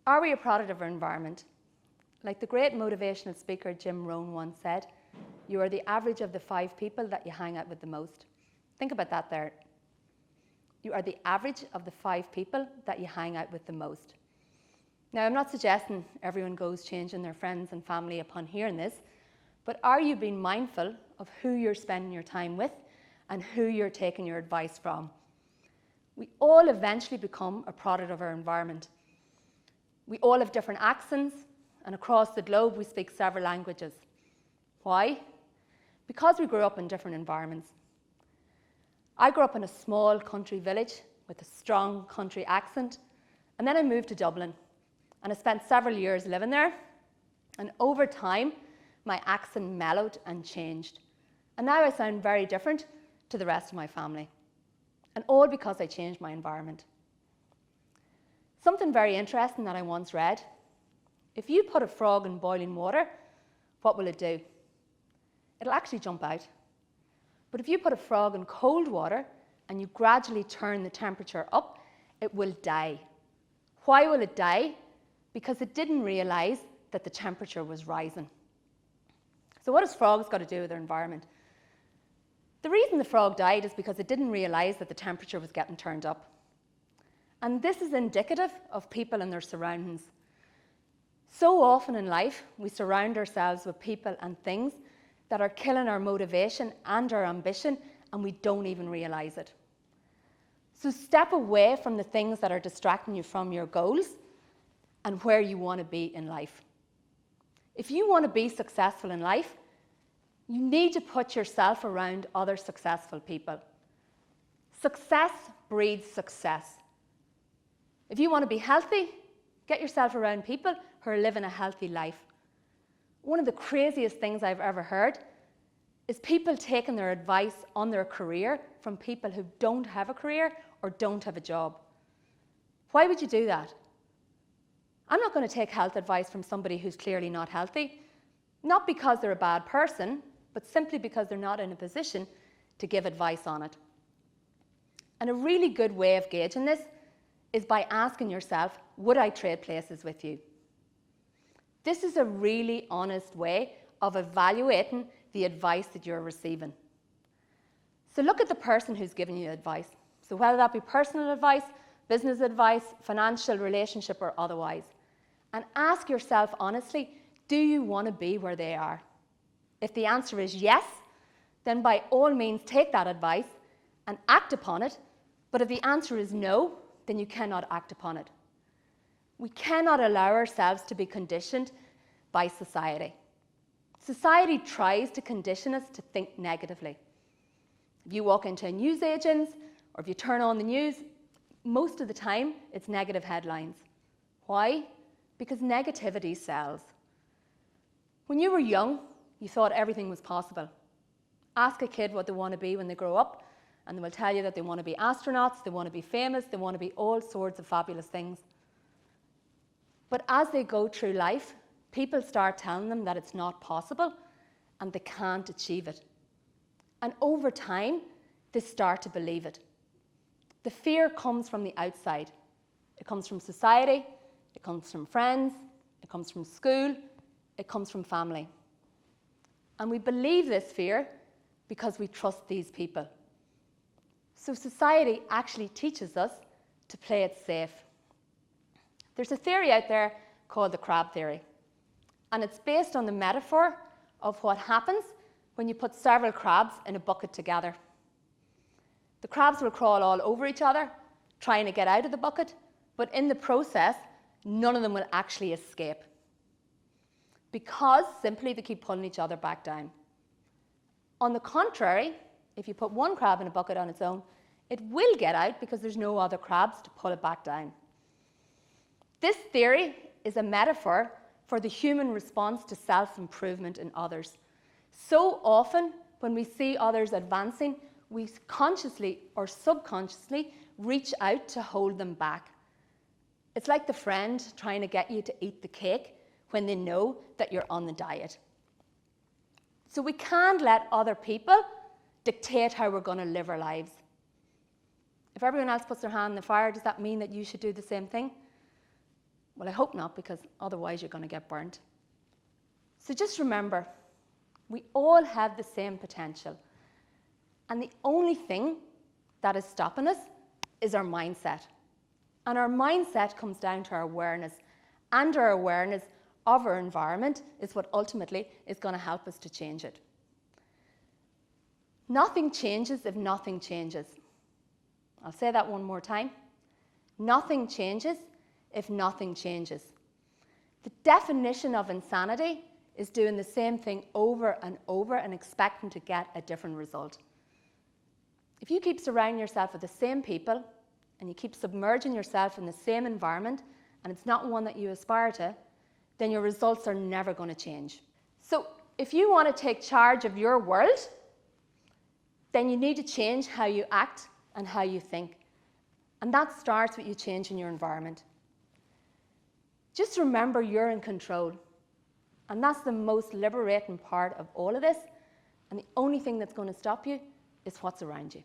Are we a product of our environment? Like the great motivational speaker Jim Rohn once said, you are the average of the 5 people that you hang out with the most. Think about that there. You are the average of the 5 people that you hang out with the most. Now, I'm not suggesting everyone goes changing their friends and family upon hearing this, but are you being mindful of who you're spending your time with and who you're taking your advice from? We all eventually become a product of our environment. We all have different accents, and across the globe we speak several languages. Why? Because we grew up in different environments. I grew up in a small country village with a strong country accent, and then I moved to Dublin, and I spent several years living there, and over time my accent mellowed and changed, and now I sound very different to the rest of my family, and all because I changed my environment. Something very interesting that I once read: if you put a frog in boiling water, what will it do? It'll actually jump out. But if you put a frog in cold water and you gradually turn the temperature up, it will die. Why will it die? Because it didn't realise that the temperature was rising. So what has frogs got to do with their environment? The reason the frog died is because it didn't realise that the temperature was getting turned up. And this is indicative of people and their surroundings. So often in life, we surround ourselves with people and things that are killing our motivation and our ambition, and we don't even realise it. So step away from the things that are distracting you from your goals and where you want to be in life. If you want to be successful in life, you need to put yourself around other successful people. Success breeds success. If you want to be healthy, get yourself around people who are living a healthy life. One of the craziest things I've ever heard is people taking their advice on their career from people who don't have a career or don't have a job. Why would you do that? I'm not going to take health advice from somebody who's clearly not healthy, not because they're a bad person, but simply because they're not in a position to give advice on it. And a really good way of gauging this is by asking yourself, would I trade places with you? This is a really honest way of evaluating the advice that you're receiving. So look at the person who's giving you advice. So whether that be personal advice, business advice, financial, relationship, or otherwise. And ask yourself honestly, do you want to be where they are? If the answer is yes, then by all means take that advice and act upon it. But if the answer is no, then you cannot act upon it. We cannot allow ourselves to be conditioned by society. Society tries to condition us to think negatively. If you walk into a newsagent's or if you turn on the news, most of the time it's negative headlines. Why? Because negativity sells. When you were young, you thought everything was possible. Ask a kid what they want to be when they grow up, and they will tell you that they want to be astronauts, they want to be famous, they want to be all sorts of fabulous things. But as they go through life, people start telling them that it's not possible and they can't achieve it. And over time, they start to believe it. The fear comes from the outside. It comes from society, it comes from friends, it comes from school, it comes from family. And we believe this fear because we trust these people. So society actually teaches us to play it safe. There's a theory out there called the crab theory, and it's based on the metaphor of what happens when you put several crabs in a bucket together. The crabs will crawl all over each other, trying to get out of the bucket, but in the process, none of them will actually escape, because simply they keep pulling each other back down. On the contrary, if you put one crab in a bucket on its own, it will get out because there's no other crabs to pull it back down. This theory is a metaphor for the human response to self-improvement in others. So often, when we see others advancing, we consciously or subconsciously reach out to hold them back. It's like the friend trying to get you to eat the cake when they know that you're on the diet. So we can't let other people dictate how we're going to live our lives. If everyone else puts their hand in the fire, does that mean that you should do the same thing? Well, I hope not, because otherwise you're going to get burnt. So just remember, we all have the same potential. And the only thing that is stopping us is our mindset. And our mindset comes down to our awareness. And our awareness of our environment is what ultimately is going to help us to change it. Nothing changes if nothing changes. I'll say that one more time. Nothing changes if nothing changes. The definition of insanity is doing the same thing over and over and expecting to get a different result. If you keep surrounding yourself with the same people and you keep submerging yourself in the same environment and it's not one that you aspire to, then your results are never going to change. So if you want to take charge of your world, then you need to change how you act and how you think. And that starts with you changing your environment. Just remember you're in control. And that's the most liberating part of all of this. And the only thing that's going to stop you is what's around you.